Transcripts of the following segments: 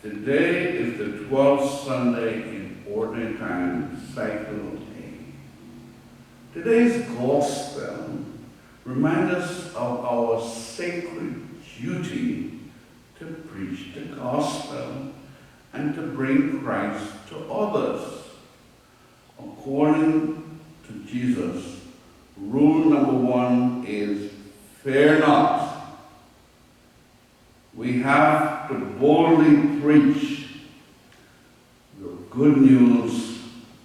Today is the 12th Sunday in Ordinary Time, Cycle A. Today's Gospel reminds us of our sacred duty to preach the Gospel and to bring Christ to others. According to Jesus, rule number 1 is fear not. We have to boldly preach the good news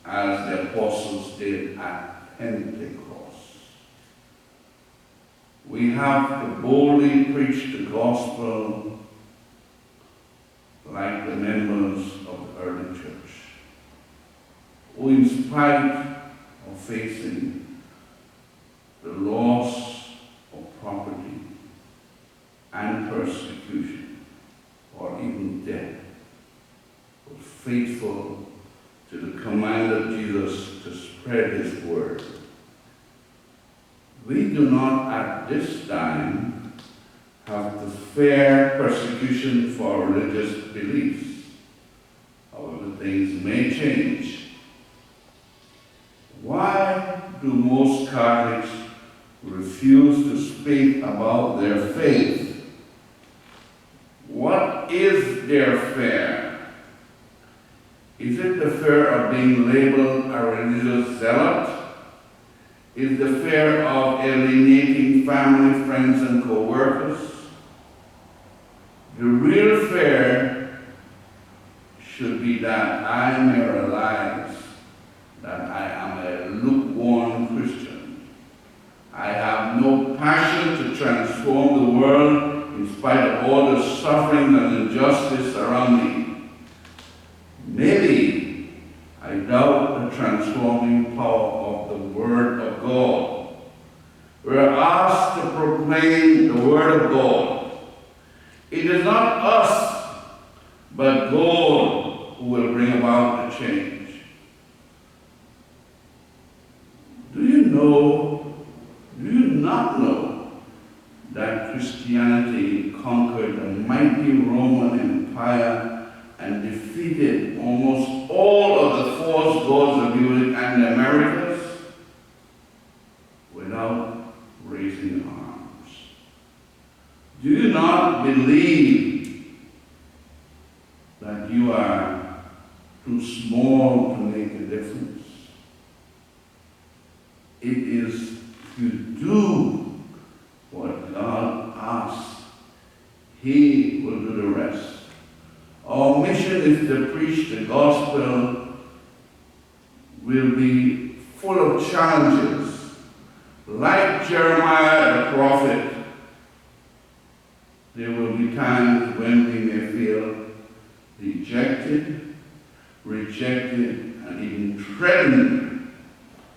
as the apostles did at Pentecost. We have to boldly preach the gospel like the members of the early church, who in spite of facing the loss of property and persecution, or even death, were faithful to the command of Jesus to spread his word. We do not at this time have to fear persecution for religious beliefs. However, things may change. Why do most Catholics refuse to speak about their faith? What is their fear? Is it the fear of being labeled a religious zealot? Is the fear of alienating family, friends, and co-workers? The real fear should be that I may realize that I am a lukewarm Christian. I have no passion to transform the world in spite of all the suffering and injustice around me. Maybe I doubt the transforming power of the Word of God. We're asked to proclaim the Word of God. It is not us, but God who will bring about the change. Do you not know that Christianity conquered the mighty Roman Empire and defeated almost all of the false gods of Europe and the Americas without raising arms? Do you not believe that you are too small to make a difference? It is to do what God asks. He will do the rest. Our mission is to preach the gospel will be full of challenges. Like Jeremiah the prophet, there will be times when we may feel dejected, rejected, and even threatened.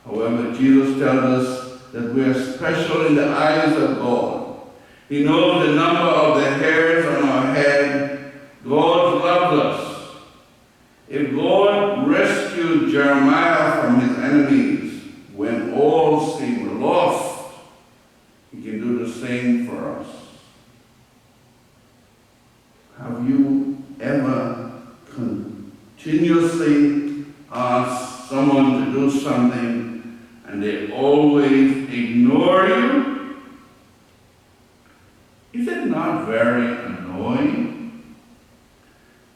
However, Jesus tells us that we are special in the eyes of God. He knows the number of the hairs on our head. God loves us. If God rescued Jeremiah from his enemies when all seemed lost, he can do the same for us. Have you ever continuously asked someone to do something and they always ignore you? Is it not very annoying?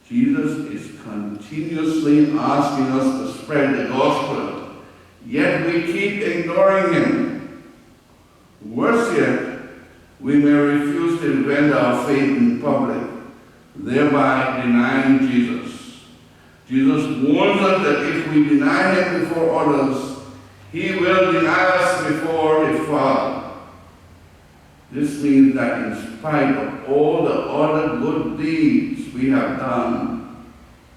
Jesus is continuously asking us to spread the gospel, yet we keep ignoring him. Worse yet, we may refuse to defend our faith in public, thereby denying Jesus. Jesus warns us that if we deny him before others, he will deny us before his Father. This means that in spite of all the other good deeds we have done,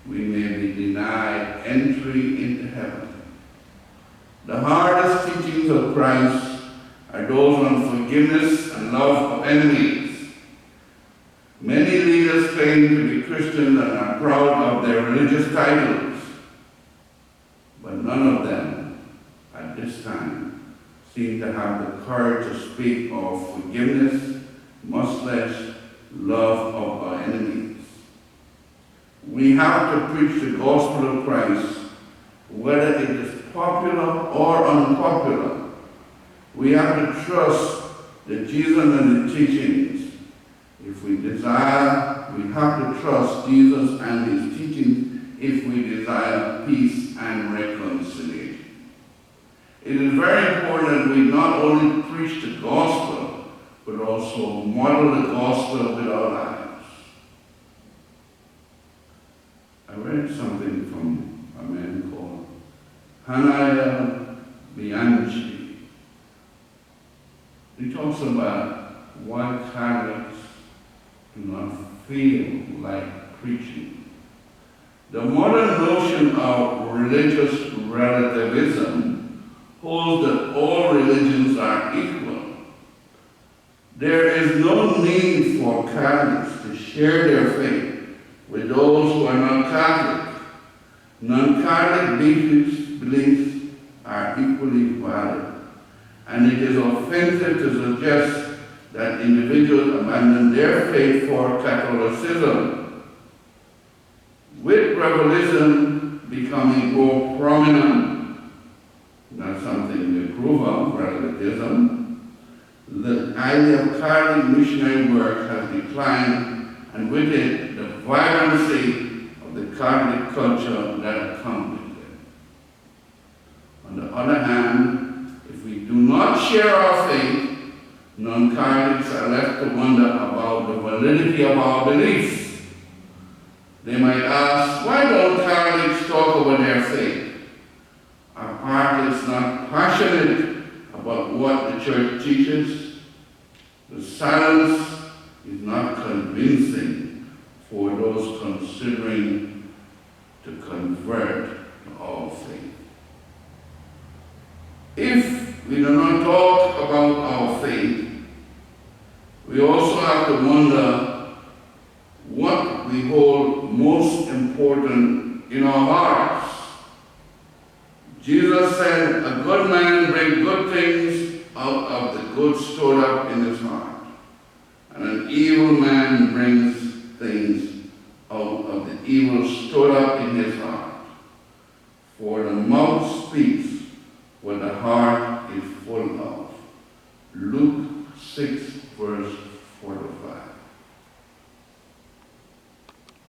we may be denied entry into heaven. The hardest teachings of Christ are those on forgiveness and love of enemies. Many leaders claim to be Christians and are proud of their religious titles, but none of them at this time seem to have the courage to speak of forgiveness, much less love of our enemies. we have to preach the gospel of Christ, whether it is popular or unpopular. We have to trust the Jesus and the teachings. If we desire, we have to trust Jesus and his teachings if we desire peace and reconciliation. It is very important that we not only preach the gospel, but also model the gospel with our lives. I read something from a man called Hanaya Bianchi. He talks about why Catholics do not feel like preaching. The modern notion of religious relativism holds that all religions are equal. There is no need for Catholics to share their faith with those who are not Catholic. Non-Catholic beliefs are equally valid, and it is offensive to suggest that individuals abandon their faith for Catholicism. With revolution becoming more prominent, not something we approve of, relativism, the idea of Catholic missionary work has declined, and with it, the vibrancy of the Catholic culture that accompanies it. On the other hand, if we do not share our faith, non-Catholics are left to wonder about the validity of our beliefs. They might ask, why don't Catholics talk about their faith? Are Catholics not passionate about what the church teaches? The silence is not convincing for those considering to convert to our faith. If we do not talk about our faith, we also have to wonder what we hold most important in our hearts. Jesus said, a good man brings good things out of the good stored up in his heart, and an evil man brings things out of the evil stored up in his heart. For the mouth speaks